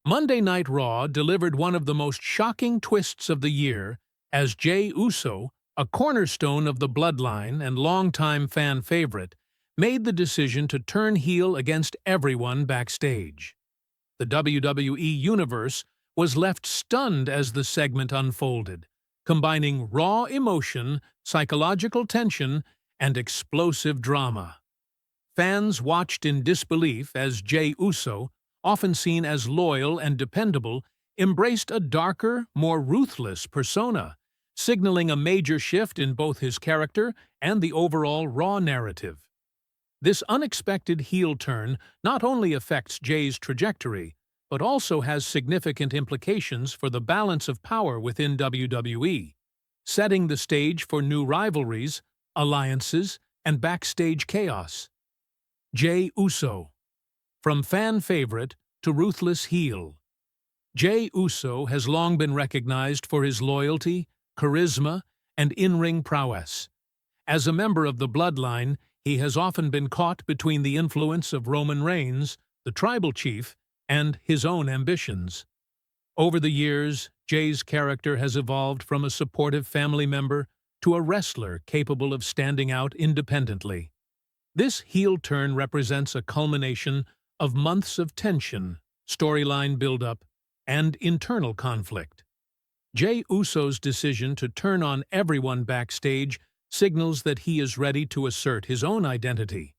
Monday Night Raw delivered one of the most shocking twists of the year as Jey Uso, a cornerstone of the Bloodline and longtime fan favorite, made the decision to turn heel against everyone backstage. The WWE Universe was left stunned as the segment unfolded, combining raw emotion, psychological tension, and explosive drama. Fans watched in disbelief as Jey Uso, often seen as loyal and dependable, embraced a darker, more ruthless persona, signaling a major shift in both his character and the overall Raw narrative. This unexpected heel turn not only affects Jey's trajectory, but also has significant implications for the balance of power within WWE, setting the stage for new rivalries, alliances, and backstage chaos. Jey Uso. From fan favorite to ruthless heel, Jey Uso has long been recognized for his loyalty, charisma, and in-ring prowess. As a member of the Bloodline, he has often been caught between the influence of Roman Reigns, the tribal chief, and his own ambitions. Over the years, Jey's character has evolved from a supportive family member to a wrestler capable of standing out independently. This heel turn represents a culmination of months of tension, storyline build-up, and internal conflict. Jey Uso's decision to turn on everyone backstage signals that he is ready to assert his own identity,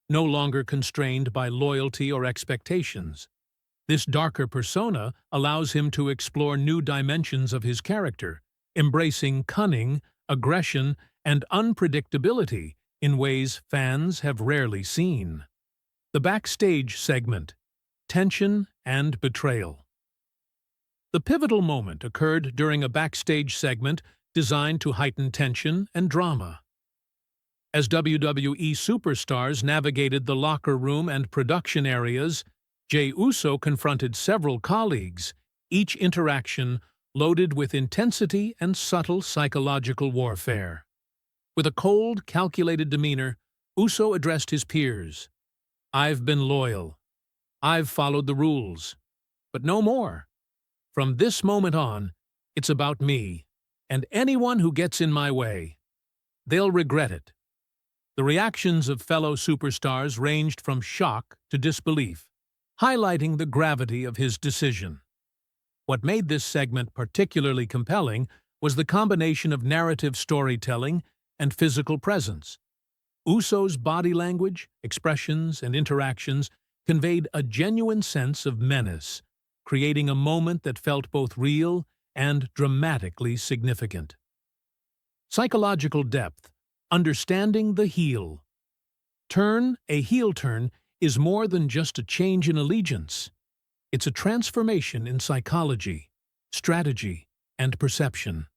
no longer constrained by loyalty or expectations. This darker persona allows him to explore new dimensions of his character, embracing cunning, aggression, and unpredictability in ways fans have rarely seen. The backstage segment, tension and betrayal. The pivotal moment occurred during a backstage segment designed to heighten tension and drama. As WWE superstars navigated the locker room and production areas, Jey Uso confronted several colleagues, each interaction loaded with intensity and subtle psychological warfare. With a cold, calculated demeanor, Uso addressed his peers. "I've been loyal. I've followed the rules. But no more. From this moment on, it's about me, and anyone who gets in my way. They'll regret it." The reactions of fellow superstars ranged from shock to disbelief, highlighting the gravity of his decision. What made this segment particularly compelling was the combination of narrative storytelling and physical presence. Uso's body language, expressions, and interactions conveyed a genuine sense of menace, creating a moment that felt both real and dramatically significant. Psychological depth, understanding the heel. A heel turn is more than just a change in allegiance. It's a transformation in psychology, strategy, and perception.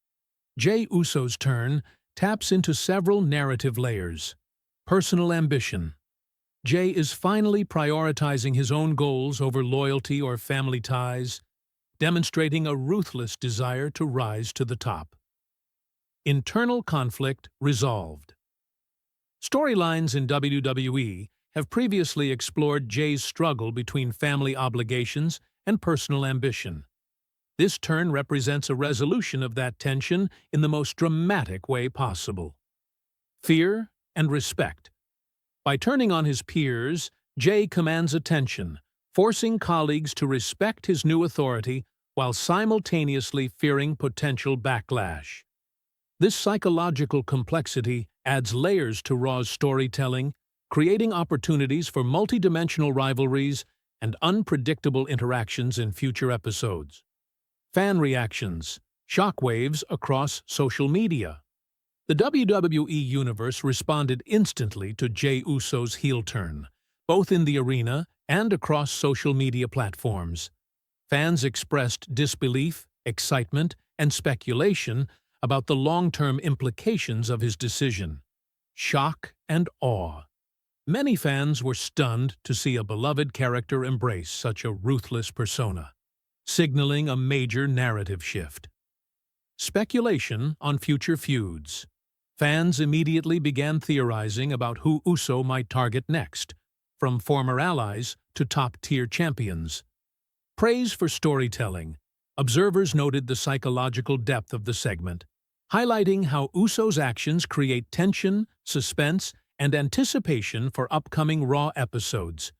Jey Uso's turn taps into several narrative layers. Personal ambition. Jey is finally prioritizing his own goals over loyalty or family ties, demonstrating a ruthless desire to rise to the top. Internal conflict resolved. Storylines in WWE have previously explored Jey's struggle between family obligations and personal ambition. This turn represents a resolution of that tension in the most dramatic way possible. Fear and respect. By turning on his peers, Jey commands attention, forcing colleagues to respect his new authority while simultaneously fearing potential backlash. This psychological complexity adds layers to Raw's storytelling, creating opportunities for multidimensional rivalries and unpredictable interactions in future episodes. Fan reactions, shockwaves across social media. The WWE Universe responded instantly to Jey Uso's heel turn, both in the arena and across social media platforms. Fans expressed disbelief, excitement, and speculation about the long-term implications of his decision. Shock and awe. Many fans were stunned to see a beloved character embrace such a ruthless persona, signaling a major narrative shift. Speculation on future feuds. Fans immediately began theorizing about who Uso might target next, from former allies to top-tier champions. praise for storytelling, observers noted the psychological depth of the segment, highlighting how Uso's actions create tension, suspense, and anticipation for upcoming Raw episodes.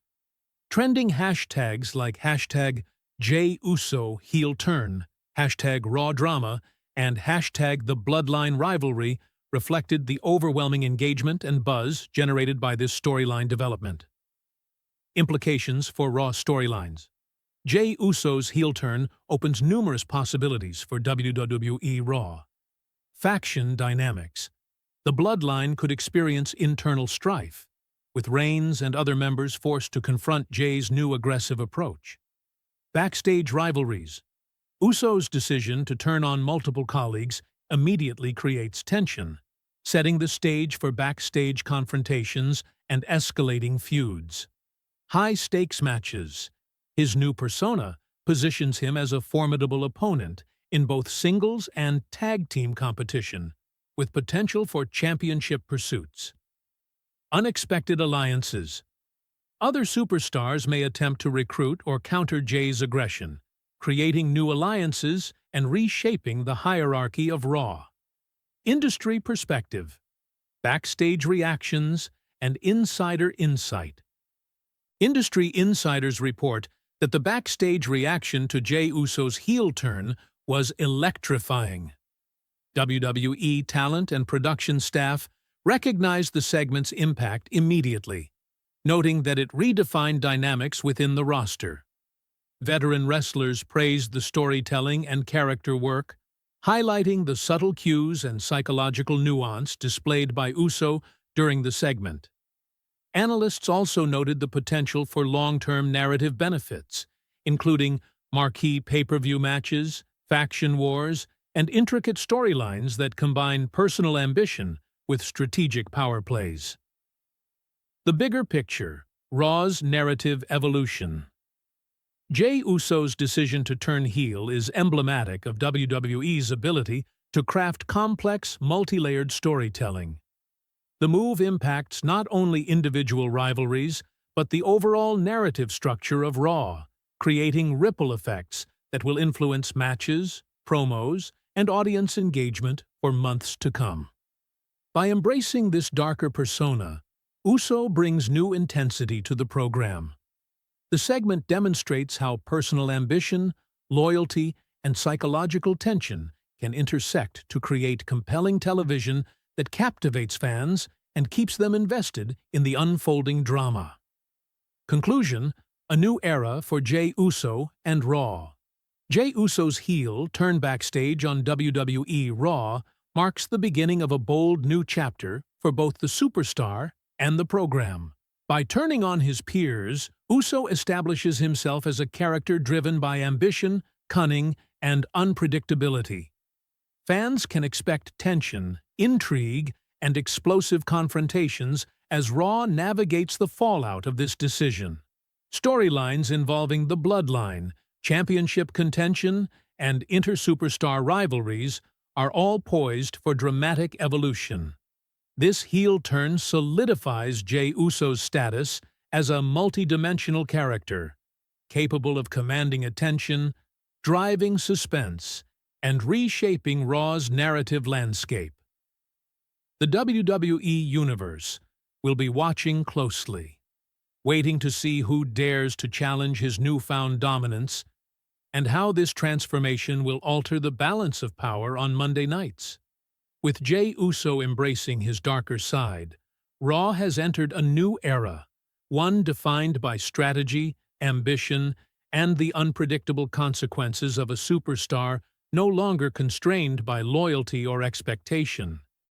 Trending hashtags like hashtag Jey Uso heel turn, hashtag Raw drama, and hashtag the Bloodline rivalry reflected the overwhelming engagement and buzz generated by this storyline development. Implications for Raw storylines. Jey Uso's heel turn opens numerous possibilities for WWE Raw. Faction dynamics. The Bloodline could experience internal strife, with Reigns and other members forced to confront Jey's new aggressive approach. Backstage rivalries. Uso's decision to turn on multiple colleagues immediately creates tension, setting the stage for backstage confrontations and escalating feuds. High-stakes matches. His new persona positions him as a formidable opponent in both singles and tag team competition, with potential for championship pursuits. Unexpected alliances. Other superstars may attempt to recruit or counter Jey's aggression, creating new alliances and reshaping the hierarchy of Raw. Industry perspective. Backstage reactions and insider insight. Industry insiders report that the backstage reaction to Jey Uso's heel turn was electrifying. WWE talent and production staff recognized the segment's impact immediately, noting that it redefined dynamics within the roster. Veteran wrestlers praised the storytelling and character work, highlighting the subtle cues and psychological nuance displayed by Uso during the segment. Analysts also noted the potential for long-term narrative benefits, including marquee pay-per-view matches, faction wars, and intricate storylines that combine personal ambition with strategic power plays. The bigger picture, Raw's narrative evolution. Jey Uso's decision to turn heel is emblematic of WWE's ability to craft complex, multi-layered storytelling. The move impacts not only individual rivalries, but the overall narrative structure of Raw, creating ripple effects that will influence matches, promos, and audience engagement for months to come. By embracing this darker persona, Uso brings new intensity to the program. The segment demonstrates how personal ambition, loyalty, and psychological tension can intersect to create compelling television that captivates fans and keeps them invested in the unfolding drama. Conclusion: a new era for Jey Uso and Raw. Jey Uso's heel turn backstage on WWE Raw marks the beginning of a bold new chapter for both the superstar and the program. By turning on his peers, Uso establishes himself as a character driven by ambition, cunning, and unpredictability. Fans can expect tension, intrigue, and explosive confrontations as Raw navigates the fallout of this decision. Storylines involving the Bloodline, championship contention, and inter-superstar rivalries are all poised for dramatic evolution. This heel turn solidifies Jey Uso's status as a multi-dimensional character, capable of commanding attention, driving suspense, and reshaping Raw's narrative landscape. The WWE Universe will be watching closely, waiting to see who dares to challenge his newfound dominance and how this transformation will alter the balance of power on Monday nights. With Jey Uso embracing his darker side, Raw has entered a new era, one defined by strategy, ambition, and the unpredictable consequences of a superstar no longer constrained by loyalty or expectation.